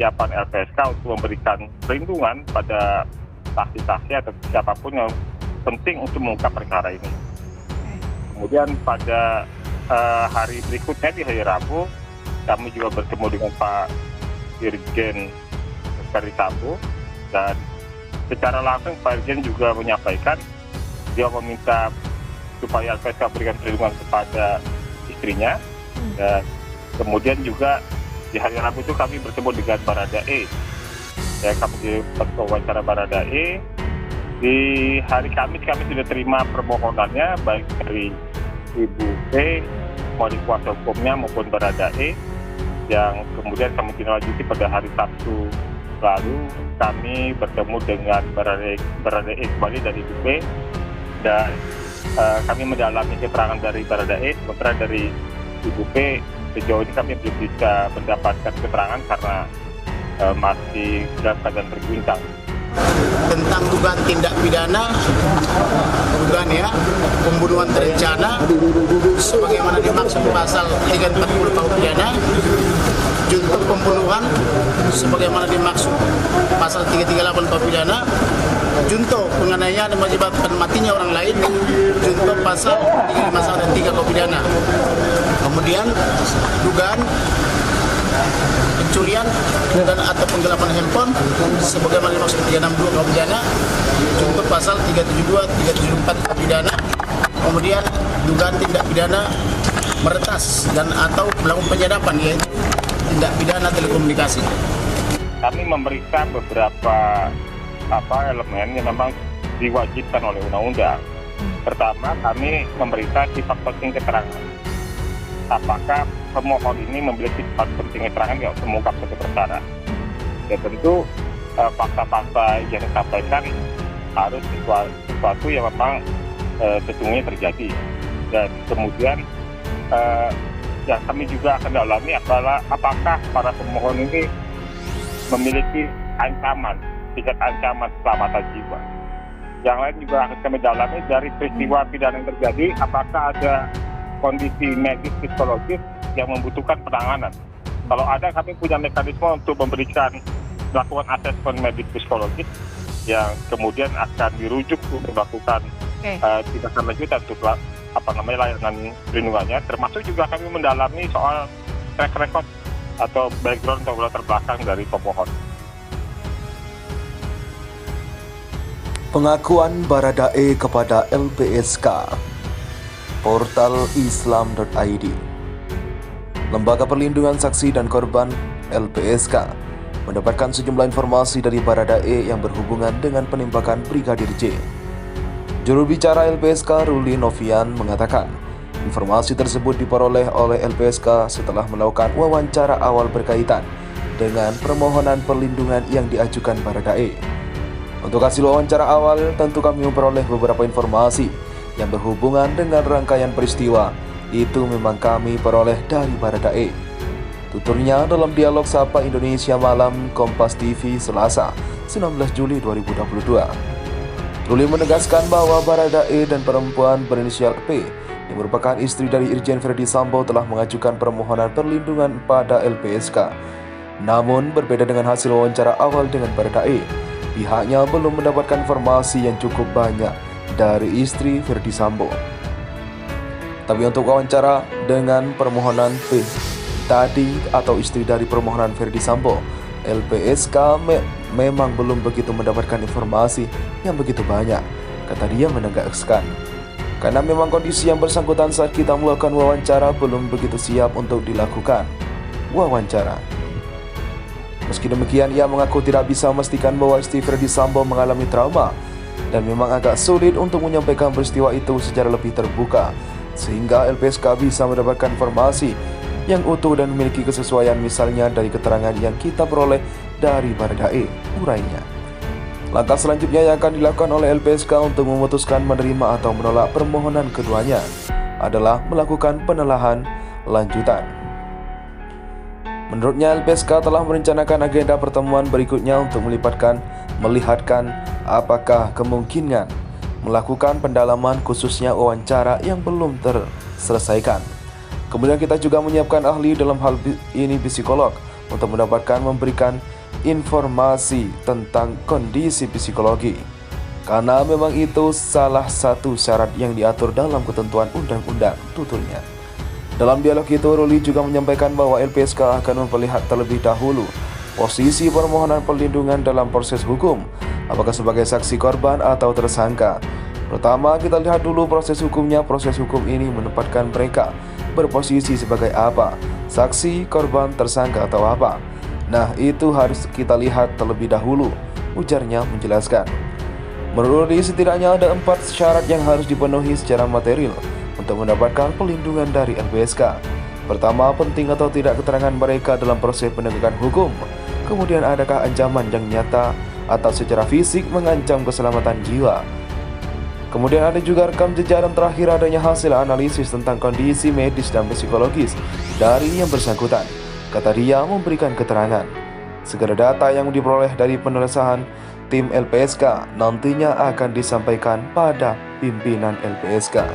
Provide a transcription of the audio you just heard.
kesiapan LPSK untuk memberikan perlindungan pada saksi-saksi atau siapapun yang penting untuk mengungkap perkara ini. Kemudian pada hari berikutnya di hari Rabu, kami juga bertemu dengan Pak Dirjen Ferdi Sambo, dan secara langsung Pak Dirjen juga menyampaikan dia meminta supaya LPSK berikan perlindungan kepada istrinya. Dan kemudian juga di hari Rabu itu kami bertemu dengan Baradae. Ya, kami wawancara Baradae. Di hari Kamis kami sudah terima permohonannya baik dari Ibu P, maupun kuasa hukumnya maupun Baradae, yang kemudian kami tindak lanjuti pada hari Sabtu lalu. Kami bertemu dengan Baradae kembali dari Ibu P, dan kami mendalami keterangan dari Baradae. Sementara dari Ibu P, sejauh ini kami belum bisa mendapatkan keterangan karena masih dalam keadaan terguncang. Tentang dugaan tindak pidana, pembunuhan terencana, sebagaimana dimaksud pasal 340 KUH pidana, junto pembunuhan, sebagaimana dimaksud pasal 338 KUH pidana, junto penganiayaan yang menyebabkan matinya orang lain, junto pasal 351 dan 3 KUH pidana. Kemudian dugaan pencurian dan atau penggelapan handphone sebagaimana dimaksud 362 KUH pidana, junto pasal 372, 374 KUH pidana. Kemudian dugaan tindak pidana meretas dan atau melakukan penyadapan, yaitu tindak pidana telekomunikasi. Kami memeriksa beberapa elemen yang memang diwajibkan oleh undang-undang. Pertama, kami memeriksa sifat penting keterangan. Apakah pemohon ini memiliki sifat penting keterangan yang mengungkap suatu perkara? Ya tentu fakta-fakta yang disampaikan harus sesuatu yang memang sesungguhnya terjadi. Dan kemudian yang kami juga akan dalami adalah apakah para pemohon ini memiliki ancaman, tingkat ancaman keselamatan jiwa. Yang lain juga akan kami dalami dari peristiwa pidana yang terjadi, apakah ada kondisi medis psikologis yang membutuhkan penanganan. Kalau ada, kami punya mekanisme untuk melakukan asesmen medis psikologis yang kemudian akan dirujuk untuk melakukan tindakan lanjutan untuk layanan perlindungannya. Termasuk juga kami mendalami soal track record atau background atau latar belakang dari pemohon. Pengakuan Baradae kepada LPSK. Portal Islam.id. Lembaga Perlindungan Saksi dan Korban LPSK mendapatkan sejumlah informasi dari Baradae yang berhubungan dengan penembakan Brigadir J. Juru bicara LPSK Ruli Novian mengatakan, informasi tersebut diperoleh oleh LPSK setelah melakukan wawancara awal berkaitan dengan permohonan perlindungan yang diajukan Baradae. Untuk hasil wawancara awal, tentu kami memperoleh beberapa informasi yang berhubungan dengan rangkaian peristiwa. Itu memang kami peroleh dari Baradae. Tuturnya dalam dialog Sapa Indonesia Malam Kompas TV Selasa 19 Juli 2022. Ruli menegaskan bahwa Baradae dan perempuan berinisial P yang merupakan istri dari Irjen Ferdi Sambo telah mengajukan permohonan perlindungan pada LPSK. Namun berbeda dengan hasil wawancara awal dengan Baradae, pihaknya belum mendapatkan informasi yang cukup banyak dari istri Ferdi Sambo. Tapi untuk wawancara dengan permohonan P tadi atau istri dari permohonan Ferdi Sambo, LPSK memang belum begitu mendapatkan informasi yang begitu banyak, kata dia menegaskan. Karena memang kondisi yang bersangkutan saat kita melakukan wawancara belum begitu siap untuk dilakukan wawancara. Meski demikian, ia mengaku tidak bisa memastikan bahwa istri Ferdi Sambo mengalami trauma dan memang agak sulit untuk menyampaikan peristiwa itu secara lebih terbuka, sehingga LPSK bisa mendapatkan informasi yang utuh dan memiliki kesesuaian, misalnya dari keterangan yang kita peroleh dari Baradae, urainya. Langkah selanjutnya yang akan dilakukan oleh LPSK untuk memutuskan menerima atau menolak permohonan keduanya adalah melakukan penelahan lanjutan. Menurutnya, LPSK telah merencanakan agenda pertemuan berikutnya untuk melihatkan apakah kemungkinan melakukan pendalaman khususnya wawancara yang belum terselesaikan. Kemudian kita juga menyiapkan ahli dalam hal ini psikolog untuk memberikan informasi tentang kondisi psikologi. Karena memang itu salah satu syarat yang diatur dalam ketentuan undang-undang, tuturnya. Dalam dialog itu, Ruli juga menyampaikan bahwa LPSK akan melihat terlebih dahulu posisi permohonan perlindungan dalam proses hukum, apakah sebagai saksi korban atau tersangka. Pertama, kita lihat dulu proses hukumnya. Proses hukum ini menempatkan mereka berposisi sebagai apa? Saksi, korban, tersangka, atau apa? Nah, itu harus kita lihat terlebih dahulu, ujarnya menjelaskan. Menurut Ruli, setidaknya ada 4 syarat yang harus dipenuhi secara material untuk mendapatkan perlindungan dari LPSK. Pertama, penting atau tidak keterangan mereka dalam proses penegakan hukum. Kemudian, adakah ancaman yang nyata atau secara fisik mengancam keselamatan jiwa. Kemudian ada juga rekam jejak, dan terakhir adanya hasil analisis tentang kondisi medis dan psikologis dari yang bersangkutan, kata dia memberikan keterangan. Segala data yang diperoleh dari penyelesaian tim LPSK nantinya akan disampaikan pada pimpinan LPSK.